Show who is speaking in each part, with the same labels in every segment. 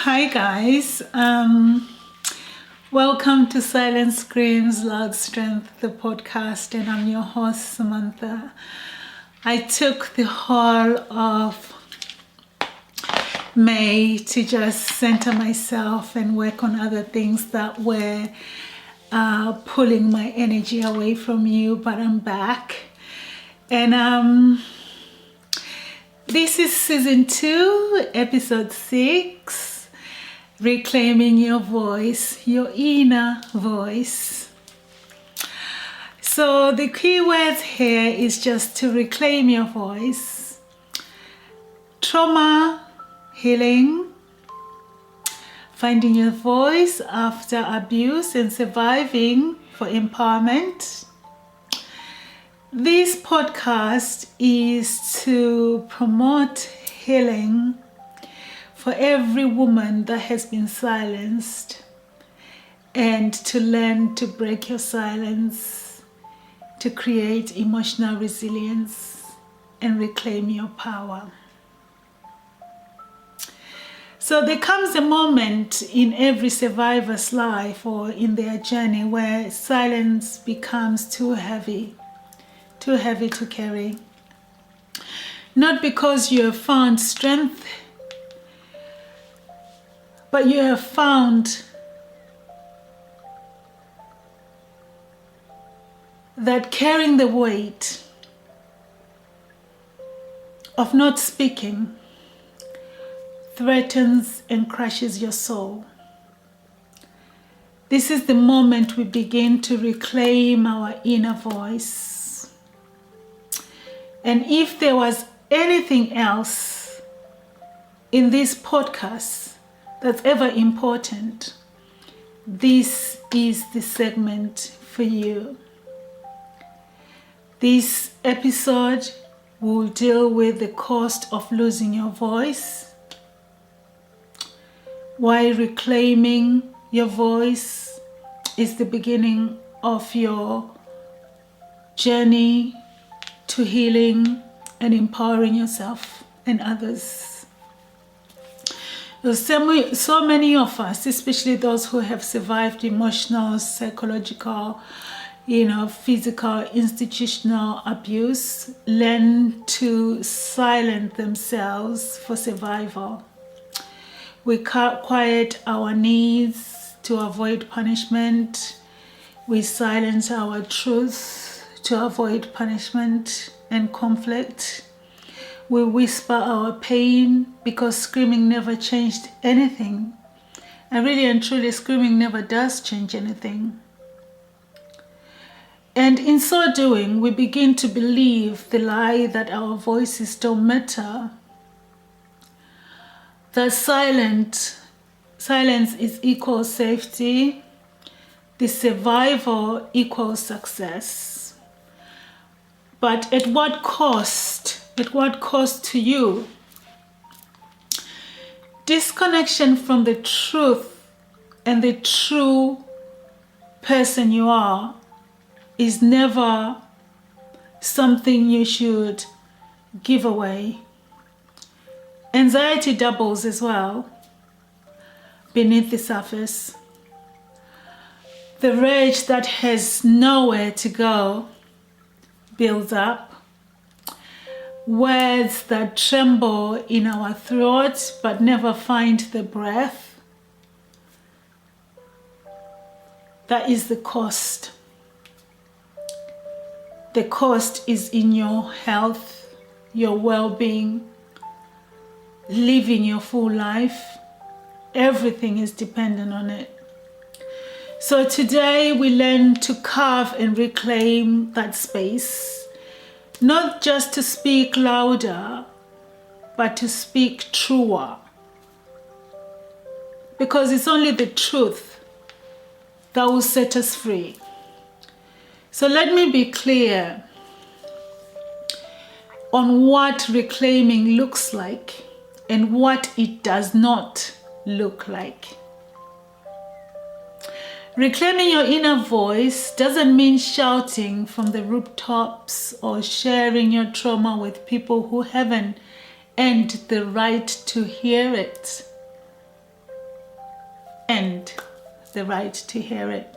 Speaker 1: Hi guys, welcome to Silence Screams Loud Strength, the podcast, and I'm your host Samantha. I took the whole of May to just center myself and work on other things that were pulling my energy away from you, but I'm back. And this is season 2, episode 6. Reclaiming your voice, your inner voice. So the key words here is just to reclaim your voice. Trauma, healing, finding your voice after abuse and surviving for empowerment. This podcast is to promote healing for every woman that has been silenced, and to learn to break your silence, to create emotional resilience and reclaim your power. So there comes a moment in every survivor's life or in their journey where silence becomes too heavy to carry. Not because you have found strength, but you have found that carrying the weight of not speaking threatens and crushes your soul. This is the moment we begin to reclaim our inner voice. And if there was anything else in this podcast that's ever important, this is the segment for you. This episode will deal with the cost of losing your voice, why reclaiming your voice is the beginning of your journey to healing and empowering yourself and others. So many of us, especially those who have survived emotional, psychological, physical, institutional abuse, learn to silence themselves for survival. We quiet our needs to avoid punishment. We silence our truth to avoid punishment and conflict. We whisper our pain because screaming never changed anything. And really and truly, screaming never does change anything. And in so doing, we begin to believe the lie that our voices don't matter. That silence is equal safety. The survival equals success. But at what cost? At what cost to you? Disconnection from the truth and the true person you are is never something you should give away. Anxiety doubles as well beneath the surface. The rage that has nowhere to go builds up. Words that tremble in our throats but never find the breath. That is the cost. The cost is in your health, your well-being, living your full life. Everything is dependent on it. So today we learn to carve and reclaim that space. Not just to speak louder, but to speak truer. Because it's only the truth that will set us free. So let me be clear on what reclaiming looks like and what it does not look like. Reclaiming your inner voice doesn't mean shouting from the rooftops or sharing your trauma with people who haven't earned the right to hear it. the right to hear it.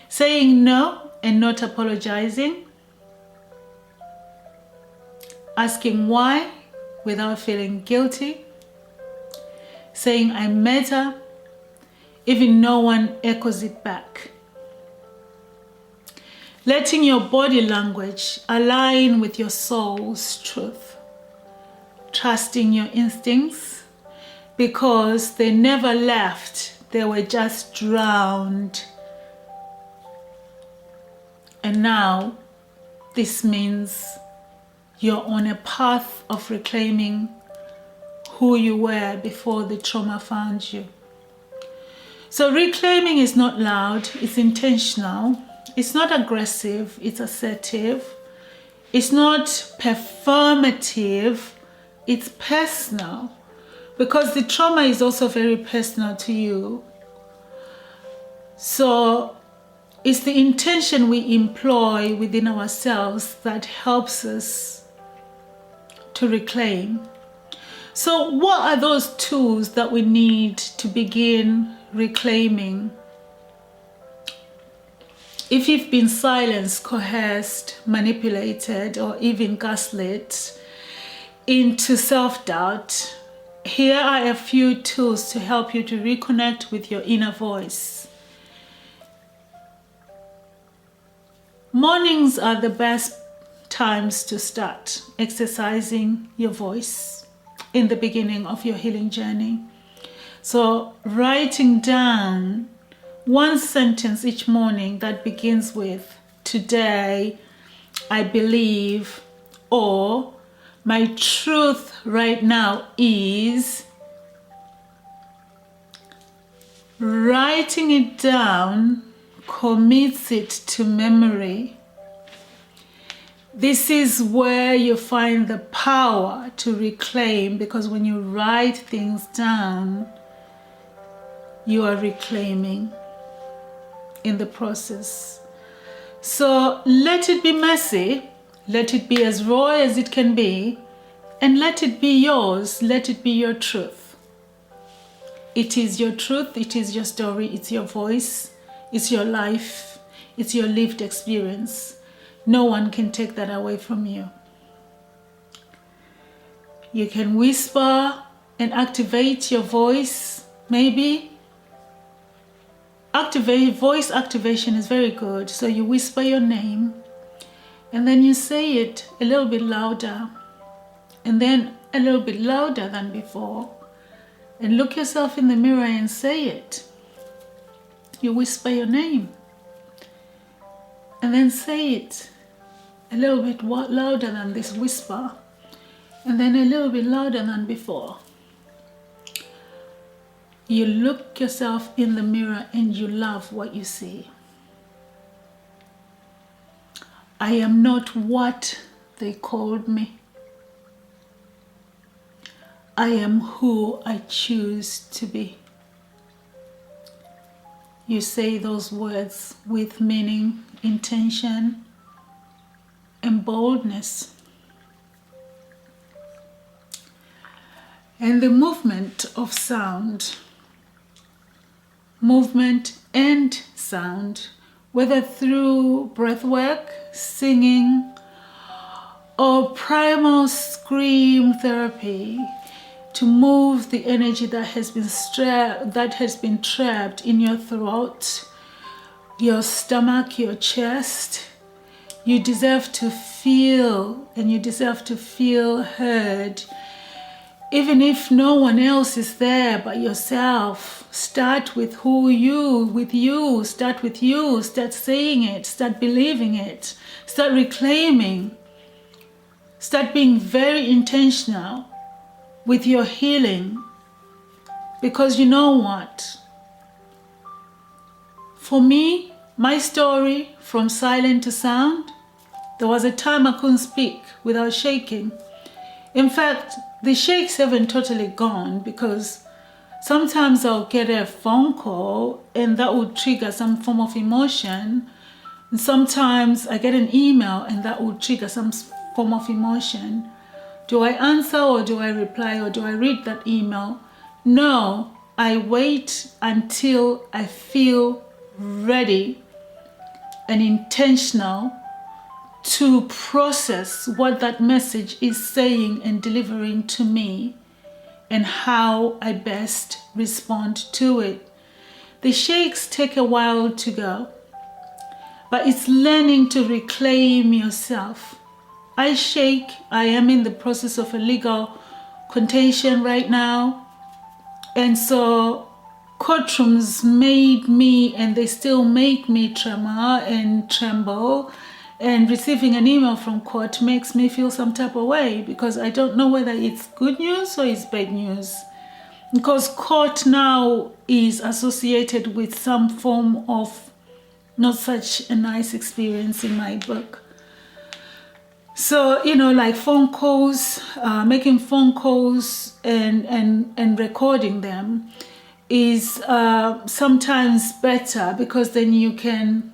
Speaker 1: Saying no and not apologizing. Asking why without feeling guilty. Saying I matter, even no one echoes it back. Letting your body language align with your soul's truth. Trusting your instincts because they never left, they were just drowned. And now this means you're on a path of reclaiming who you were before the trauma found you. So reclaiming is not loud, it's intentional. It's not aggressive, it's assertive. It's not performative, it's personal. Because the trauma is also very personal to you. So it's the intention we employ within ourselves that helps us to reclaim. So what are those tools that we need to begin reclaiming? If you've been silenced, coerced, manipulated, or even gaslit into self-doubt, here are a few tools to help you to reconnect with your inner voice. Mornings are the best times to start exercising your voice in the beginning of your healing journey. So writing down one sentence each morning that begins with, today I believe, or my truth right now is. Writing it down commits it to memory. This is where you find the power to reclaim, because when you write things down, you are reclaiming in the process. So let it be messy, let it be as raw as it can be, and let it be yours, let it be your truth. It is your truth, it is your story, it's your voice, it's your life, it's your lived experience. No one can take that away from you. You can whisper and activate your voice, maybe. Voice activation is very good. So you whisper your name and then you say it a little bit louder and then a little bit louder than before, and look yourself in the mirror and say it. You whisper your name and then say it a little bit louder than this whisper, and then a little bit louder than before. You look yourself in the mirror and you love what you see. I am not what they called me. I am who I choose to be. You say those words with meaning, intention, and boldness. And the movement of sound. Movement and sound, whether through breath work, singing, or primal scream therapy, to move the energy that has been trapped in your throat, your stomach, your chest. You deserve to feel, and you deserve to feel heard. Even if no one else is there but yourself, start with you, start with you, start saying it, start believing it, start reclaiming, start being very intentional with your healing. Because you know what? For me, my story from silent to sound, there was a time I couldn't speak without shaking. In fact, the shakes haven't totally gone, because sometimes I'll get a phone call and that would trigger some form of emotion. And sometimes I get an email and that would trigger some form of emotion. Do I answer or do I reply or do I read that email? No, I wait until I feel ready and intentional to process what that message is saying and delivering to me, and how I best respond to it. The shakes take a while to go, but it's learning to reclaim yourself. I shake. I am in the process of a legal contention right now, and so courtrooms made me, and they still make me, tremor and tremble. And receiving an email from court makes me feel some type of way, because I don't know whether it's good news or it's bad news. Because court now is associated with some form of not such a nice experience in my book. So, like phone calls, making phone calls and recording them is sometimes better, because then you can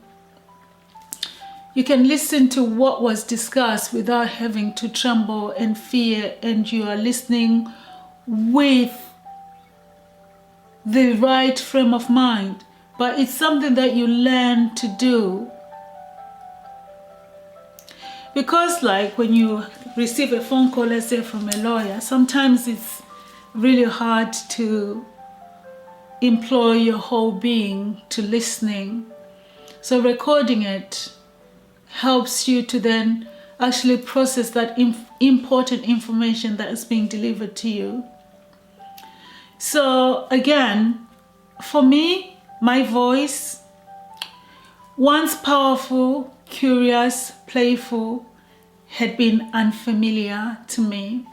Speaker 1: listen to what was discussed without having to tremble and fear, and you are listening with the right frame of mind. But it's something that you learn to do, because like when you receive a phone call, let's say from a lawyer, sometimes it's really hard to employ your whole being to listening. So recording it helps you to then actually process that important information that is being delivered to you. So again, for me, my voice, once powerful, curious, playful, had been unfamiliar to me.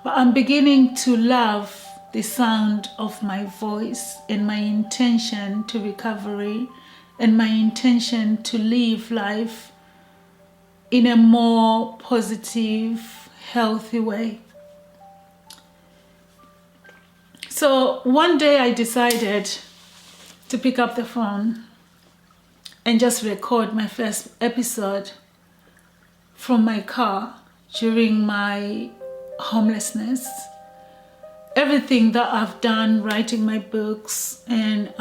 Speaker 1: But I'm beginning to love the sound of my voice, and my intention to recovery, and my intention to live life in a more positive, healthy way. So one day I decided to pick up the phone and just record my first episode from my car during my homelessness. Everything that I've done, writing my books and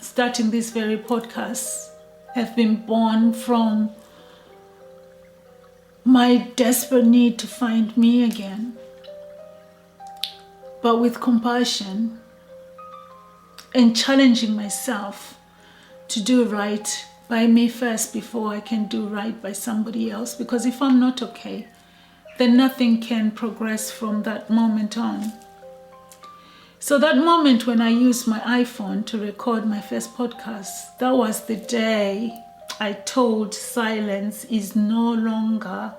Speaker 1: starting this very podcast, have been born from my desperate need to find me again, but with compassion, and challenging myself to do right by me first before I can do right by somebody else. Because if I'm not okay, then nothing can progress from that moment on. So that moment when I used my iPhone to record my first podcast, that was the day I told silence is no longer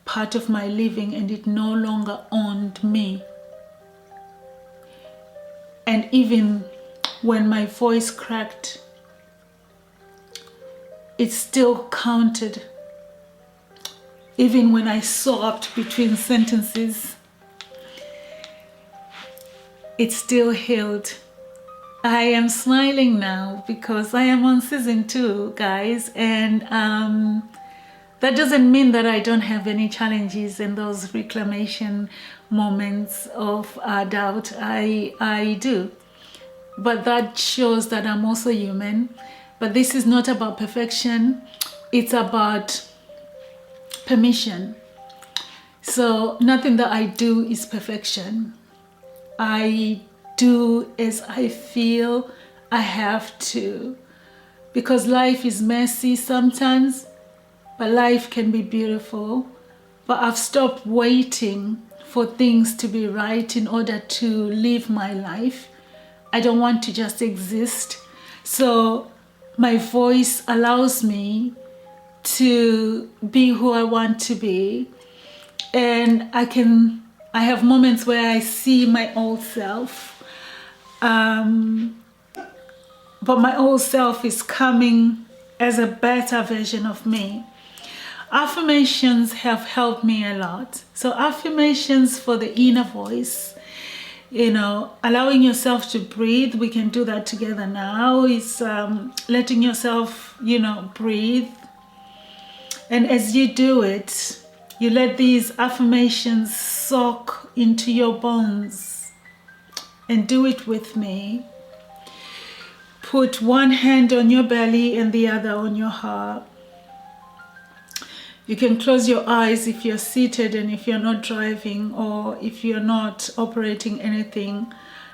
Speaker 1: part of my living, and it no longer owned me. And even when my voice cracked, it still counted. Even when I sobbed between sentences, it still healed. I am smiling now because I am on season 2, guys, and that doesn't mean that I don't have any challenges and those reclamation moments of doubt. I do, but that shows that I'm also human. But this is not about perfection, it's about permission. So nothing that I do is perfection. I do as I feel I have to, because life is messy sometimes, but life can be beautiful. But I've stopped waiting for things to be right in order to live my life. I don't want to just exist. So my voice allows me to be who I want to be, and I have moments where I see my old self, but my old self is coming as a better version of me. Affirmations have helped me a lot. So affirmations for the inner voice, allowing yourself to breathe. We can do that together now. It's letting yourself, breathe. And as you do it, you let these affirmations soak into your bones. and do it with me. Put one hand on your belly and the other on your heart. You can close your eyes if you're seated and if you're not driving or if you're not operating anything.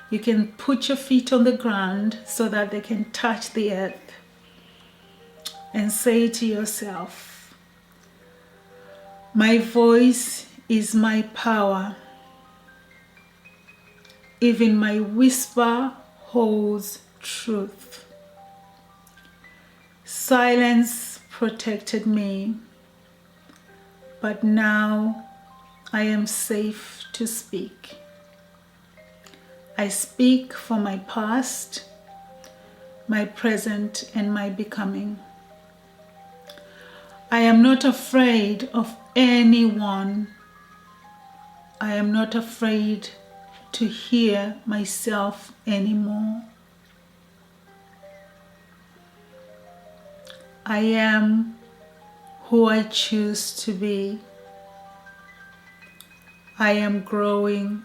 Speaker 1: You can put your feet on the ground so that they can touch the earth and say to yourself, my voice is my power. Even my whisper holds truth. Silence protected me, but now I am safe to speak. I speak for my past, my present, and my becoming. I am not afraid of anyone. I am not afraid to hear myself anymore. I am who I choose to be. I am growing.